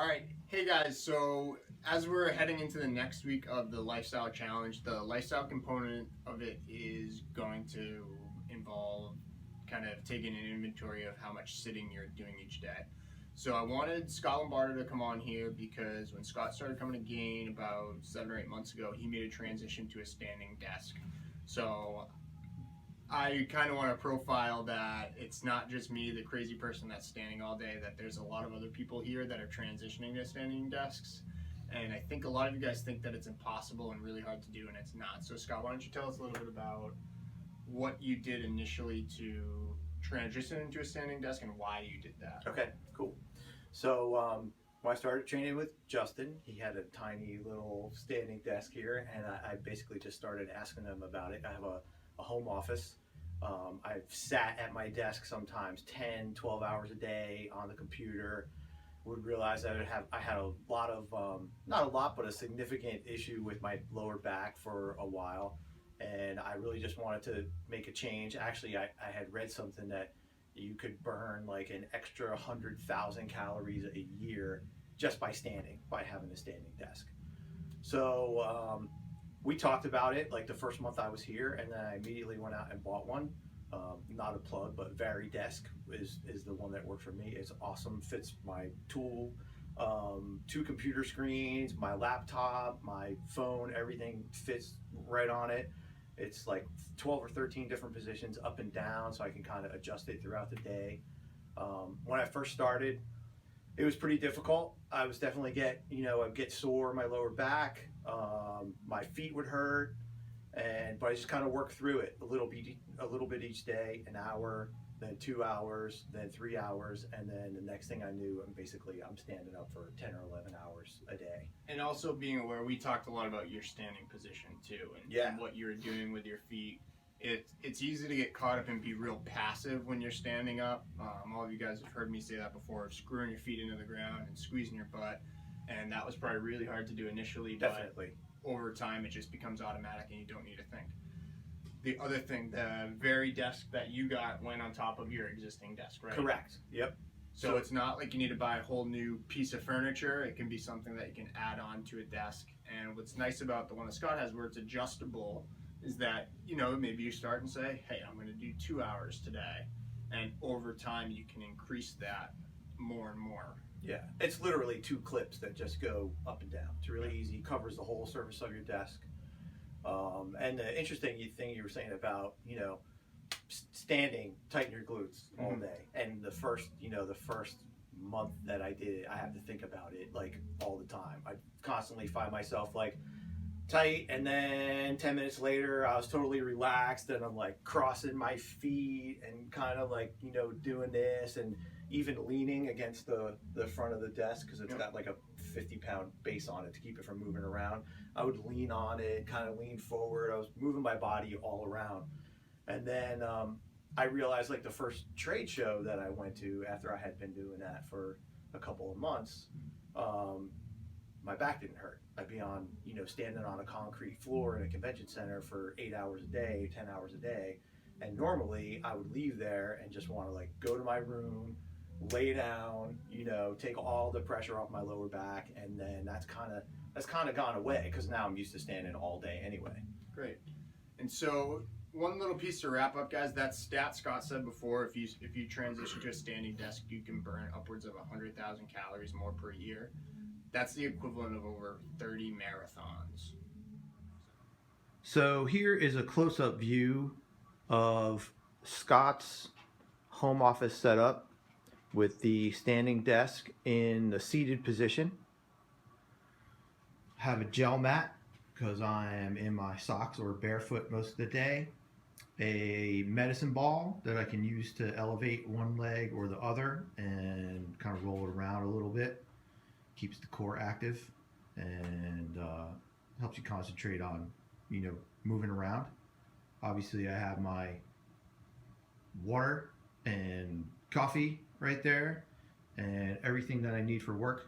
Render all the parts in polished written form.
All right, hey guys. So as we're heading into the next week of the lifestyle challenge, the lifestyle component of it is going to involve kind of taking an inventory of how much sitting you're doing each day. So I wanted Scott Lombardo to come on here because when Scott started coming to Gain about 7 or 8 months ago, he made a transition to a standing desk. So I kind of want to profile that it's not just me, the crazy person that's standing all day, that there's a lot of other people here that are transitioning to standing desks. And I think a lot of you guys think that it's impossible and really hard to do, and it's not. So, Scott, why don't you tell us a little bit about what you did initially to transition into a standing desk and why you did that? Okay, cool. So when I started training with Justin, he had a tiny little standing desk here, and I basically just started asking him about it. I have a home office. I've sat at my desk sometimes 10, 12 hours a day on the computer. Would realize I had a lot of not a lot, but a significant issue with my lower back for a while, and I really just wanted to make a change. Actually, I had read something that you could burn like an extra 100,000 calories a year just by standing, by having a standing desk. So we talked about it like the first month I was here, and then I immediately went out and bought one. Not a plug, but Very Desk is the one that worked for me. It's awesome, fits my tool, two computer screens, my laptop, my phone, everything fits right on it. It's like 12 or 13 different positions up and down, so I can kind of adjust it throughout the day. When I first started, it was pretty difficult. I was definitely I'd get sore in my lower back. My feet would hurt, but I just kind of worked through it a little bit each day, an hour, then 2 hours, then 3 hours, and then the next thing I knew, I'm standing up for 10 or 11 hours a day. And also being aware, we talked a lot about your standing position too, and what you're doing with your feet. It's easy to get caught up and be real passive when you're standing up. All of you guys have heard me say that before, screwing your feet into the ground and squeezing your butt. And that was probably really hard to do initially, Definitely. But over time it just becomes automatic and you don't need to think. The other thing, the very desk that you got went on top of your existing desk, right? Correct. Yep. So it's not like you need to buy a whole new piece of furniture. It can be something that you can add on to a desk. And what's nice about the one that Scott has where it's adjustable is that, maybe you start and say, hey, I'm going to do 2 hours today. And over time, you can increase that more and more. Yeah, it's literally two clips that just go up and down. It's really easy, covers the whole surface of your desk. And the interesting thing you were saying about, standing, tighten your glutes all day. And the first month that I did it, I have to think about it like all the time. I constantly find myself like tight, and then 10 minutes later I was totally relaxed and I'm like crossing my feet and kind of like doing this, and even leaning against the front of the desk because it's got like a 50-pound base on it to keep it from moving around. I would lean on it, kind of lean forward. I was moving my body all around. And then I realized like the first trade show that I went to after I had been doing that for a couple of months, my back didn't hurt. I'd be standing on a concrete floor in a convention center for 8 hours a day, 10 hours a day. And normally I would leave there and just want to like go to my room, lay down, take all the pressure off my lower back. And then that's kind of gone away because now I'm used to standing all day anyway. Great. And so one little piece to wrap up, guys, that stat Scott said before, if you transition to a standing desk, you can burn upwards of 100,000 calories more per year. That's the equivalent of over 30 marathons. So here is a close-up view of Scott's home office setup with the standing desk in the seated position. Have a gel mat because I am in my socks or barefoot most of the day. A medicine ball that I can use to elevate one leg or the other and kind of roll it around a little bit. Keeps the core active and helps you concentrate on, moving around. Obviously, I have my water and coffee right there and everything that I need for work.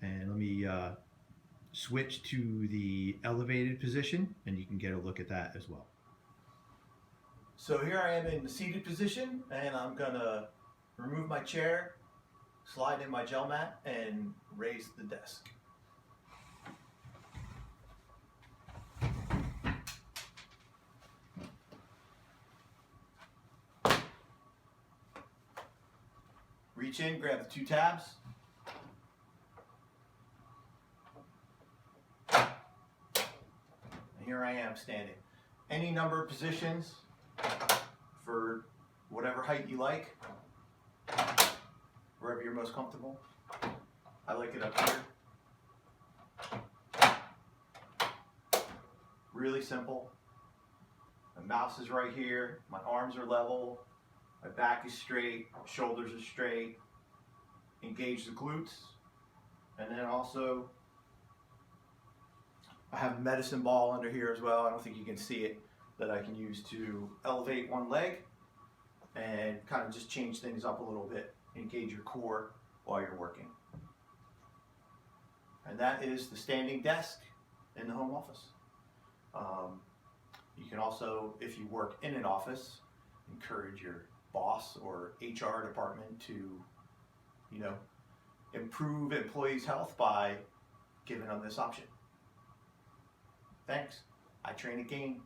And let me switch to the elevated position and you can get a look at that as well. So here I am in the seated position, and I'm gonna remove my chair, slide in my gel mat and raise the desk. Reach in, grab the 2 tabs. And here I am standing. Any number of positions for whatever height you like, wherever you're most comfortable. I like it up here. Really simple. My mouse is right here, my arms are level, my back is straight, shoulders are straight. Engage the glutes. And then also, I have a medicine ball under here as well. I don't think you can see it, that I can use to elevate one leg and kind of just change things up a little bit. Engage your core while you're working. And that is the standing desk in the home office. You can also, if you work in an office, encourage your boss or HR department to, improve employees' health by giving them this option. Thanks. I train a game.